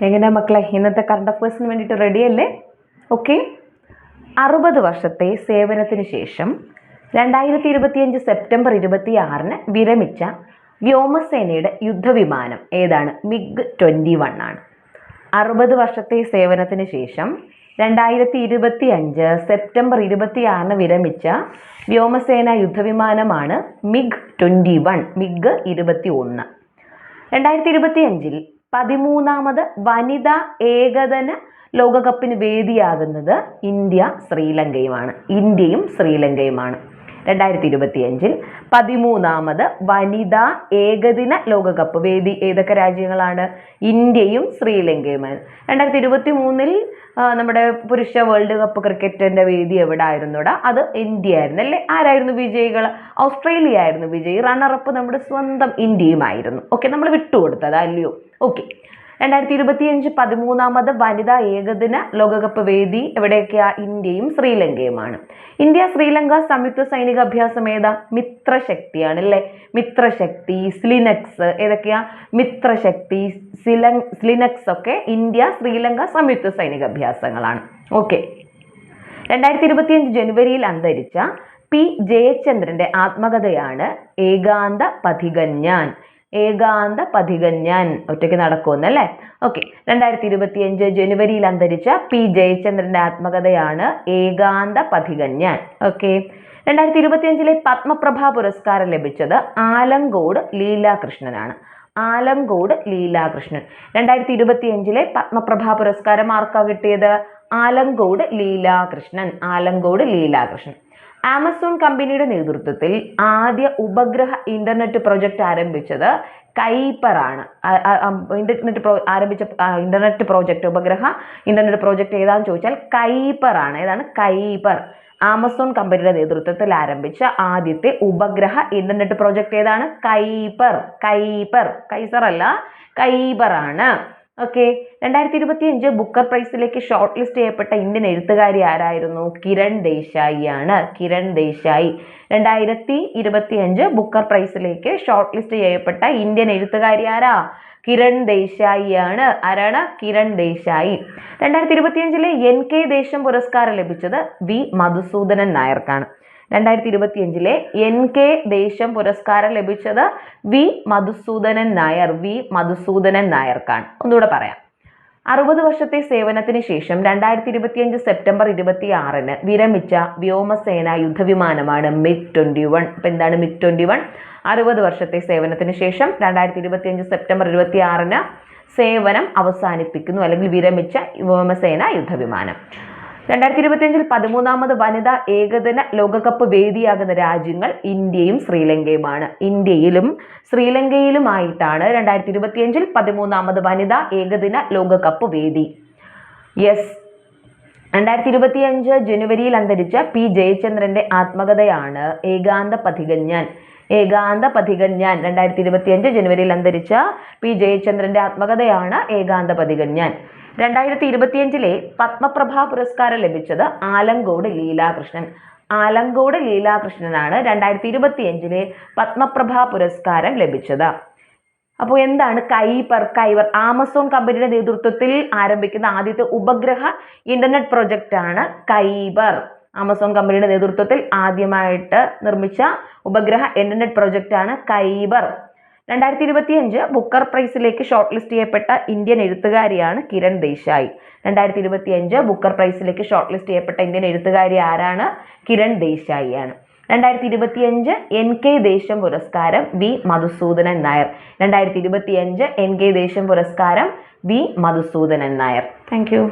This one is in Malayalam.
എങ്ങനെ മക്കളെ, ഇന്നത്തെ കറണ്ട് അഫയേഴ്സിന് വേണ്ടിയിട്ട് റെഡിയല്ലേ? ഓക്കെ. 60 വർഷത്തെ സേവനത്തിന് ശേഷം 2025 സെപ്റ്റംബർ 26 വിരമിച്ച വ്യോമസേനയുടെ യുദ്ധവിമാനം ഏതാണ്? MiG-21 ആണ്. 60 വർഷത്തെ സേവനത്തിന് ശേഷം 2025 സെപ്റ്റംബർ 26 വിരമിച്ച വ്യോമസേന യുദ്ധവിമാനമാണ് MiG-21. MiG-21. 2025 13ാമത് വനിതാ ഏകദിന ലോകകപ്പിന് വേദിയാകുന്നത് ഇന്ത്യയും ശ്രീലങ്കയുമാണ്. 2025 13ാമത് വനിതാ ഏകദിന ലോകകപ്പ് വേദി ഏതൊക്കെ രാജ്യങ്ങളാണ്? ഇന്ത്യയും ശ്രീലങ്കയുമാണ്. 2023 നമ്മുടെ പുരുഷ വേൾഡ് കപ്പ് ക്രിക്കറ്റിന്റെ വേദി എവിടെ ആയിരുന്നുടാ? അത് ഇന്ത്യ ആയിരുന്നു അല്ലേ? ആരായിരുന്നു വിജയികൾ? ഓസ്ട്രേലിയ ആയിരുന്നു വിജയി. റണ്ണറപ്പ് നമ്മുടെ സ്വന്തം ഇന്ത്യയുമായിരുന്നു. ഓക്കെ, നമ്മൾ വിട്ടുകൊടുത്തത് അല്ലയോ? ഓക്കെ. 2025 13ാമത് വനിതാ ഏകദിന ലോകകപ്പ് വേദി എവിടെയൊക്കെയാ? ഇന്ത്യയും ശ്രീലങ്കയുമാണ്. ഇന്ത്യ ശ്രീലങ്ക സംയുക്ത സൈനിക അഭ്യാസം ഏതാ? മിത്രശക്തിയാണ് അല്ലേ? മിത്രശക്തി, സ്ലിനക്സ് ഏതൊക്കെയാ? മിത്രശക്തി, സ്ലിനക്സ് ഒക്കെ ഇന്ത്യ ശ്രീലങ്ക സംയുക്ത സൈനിക അഭ്യാസങ്ങളാണ്. ഓക്കെ. 2025 ജനുവരിയിൽ അന്തരിച്ച പി ജയചന്ദ്രന്റെ ആത്മകഥയാണ് ഏകാന്ത പഥികൻ ഞാൻ. ഒറ്റയ്ക്ക് നടക്കുമെന്നല്ലേ? ഓക്കെ. 2025 ജനുവരിയിൽ അന്തരിച്ച പി ജയചന്ദ്രന്റെ ആത്മകഥയാണ് ഏകാന്ത പഥികൻ ഞാൻ. ഓക്കെ. 2025 പത്മപ്രഭ പുരസ്കാരം ലഭിച്ചത് ആലങ്കോട് ലീലാകൃഷ്ണനാണ്. 2025 പത്മപ്രഭ പുരസ്കാരം ആർക്കാ കിട്ടിയത്? ആലങ്കോട് ലീലാകൃഷ്ണൻ. ആമസോൺ കമ്പനിയുടെ നേതൃത്വത്തിൽ ആദ്യ ഉപഗ്രഹ ഇന്റർനെറ്റ് പ്രോജക്റ്റ് ആരംഭിച്ചത് കൈപ്പർ ആണ്. ഉപഗ്രഹ ഇന്റർനെറ്റ് പ്രോജക്റ്റ് ഏതാണെന്ന് ചോദിച്ചാൽ കൈപ്പർ ആണ്. ഏതാണ്? കൈപ്പർ. ആമസോൺ കമ്പനിയുടെ നേതൃത്വത്തിൽ ആരംഭിച്ച ആദ്യത്തെ ഉപഗ്രഹ ഇന്റർനെറ്റ് പ്രോജക്റ്റ് ഏതാണ്? കൈസർ അല്ല, കൈപ്പർ ആണ്. ഓക്കെ. 2025 ബുക്കർ പ്രൈസിലേക്ക് ഷോർട്ട് ലിസ്റ്റ് ചെയ്യപ്പെട്ട ഇന്ത്യൻ എഴുത്തുകാരി ആരായിരുന്നു? കിരൺ ദേശായി ആണ്. 2025 ബുക്കർ പ്രൈസിലേക്ക് ഷോർട്ട് ലിസ്റ്റ് ചെയ്യപ്പെട്ട ഇന്ത്യൻ എഴുത്തുകാരി ആരാ? കിരൺ ദേശായി ആണ്. ആരാണ്? കിരൺ ദേശായി. 2025 NK ദേശം പുരസ്കാരം ലഭിച്ചത് വി മധുസൂദനൻ നായർക്കാണ്. 2025 NK ദേശം പുരസ്കാരം ലഭിച്ചത് വി മധുസൂദനൻ നായർക്കാണ്. ഒന്നുകൂടെ പറയാം. 60 വർഷത്തെ സേവനത്തിന് ശേഷം 2025 സെപ്റ്റംബർ 26 വിരമിച്ച വ്യോമസേന യുദ്ധവിമാനമാണ് MiG-21. ഇപ്പൊ എന്താണ് MiG-21? 60 വർഷത്തെ സേവനത്തിന് ശേഷം 2025 സെപ്റ്റംബർ 26 സേവനം അവസാനിപ്പിക്കുന്നു അല്ലെങ്കിൽ വിരമിച്ച വ്യോമസേന യുദ്ധവിമാനം. 2025 13ാമത് വനിതാ ഏകദിന ലോകകപ്പ് വേദിയാകുന്ന രാജ്യങ്ങൾ ഇന്ത്യയും ശ്രീലങ്കയുമാണ്. ഇന്ത്യയിലും ശ്രീലങ്കയിലുമായിട്ടാണ് 2025 13ാമത് വനിതാ ഏകദിന ലോകകപ്പ് വേദി. യെസ്. 2025 ജനുവരിയിൽ അന്തരിച്ച പി ജയചന്ദ്രന്റെ ആത്മകഥയാണ് ഏകാന്ത പഥികൻ ഞാൻ. 2025 ജനുവരിയിൽ അന്തരിച്ച പി ജയചന്ദ്രന്റെ ആത്മകഥയാണ് ഏകാന്ത പഥികൻ ഞാൻ. 2025 പത്മപ്രഭ പുരസ്കാരം ലഭിച്ചത് ആലങ്കോട് ലീലാകൃഷ്ണനാണ് 2025 പത്മപ്രഭ പുരസ്കാരം ലഭിച്ചത്. അപ്പോൾ എന്താണ് കൈപ്പർ? ആമസോൺ കമ്പനിയുടെ നേതൃത്വത്തിൽ ആരംഭിക്കുന്ന ആദ്യത്തെ ഉപഗ്രഹ ഇന്റർനെറ്റ് പ്രൊജക്റ്റ് ആണ് കൈപ്പർ. ആമസോൺ കമ്പനിയുടെ നേതൃത്വത്തിൽ ആദ്യമായിട്ട് നിർമ്മിച്ച ഉപഗ്രഹ ഇന്റർനെറ്റ് പ്രൊജക്റ്റ് ആണ് കൈപ്പർ. 2025 ബുക്കർ പ്രൈസിലേക്ക് ഷോർട്ട് ലിസ്റ്റ് ചെയ്യപ്പെട്ട ഇന്ത്യൻ എഴുത്തുകാരിയാണ് കിരൺ ദേശായി. 2025 ബുക്കർ പ്രൈസിലേക്ക് ഷോർട്ട് ലിസ്റ്റ് ചെയ്യപ്പെട്ട ഇന്ത്യൻ എഴുത്തുകാരി ആരാണ്? കിരൺ ദേശായി ആണ്. 2025 NK ദേശം പുരസ്കാരം വി മധുസൂദനൻ നായർ. 2025 NK ദേശം പുരസ്കാരം V Madhusoodanan Nair. Thank U.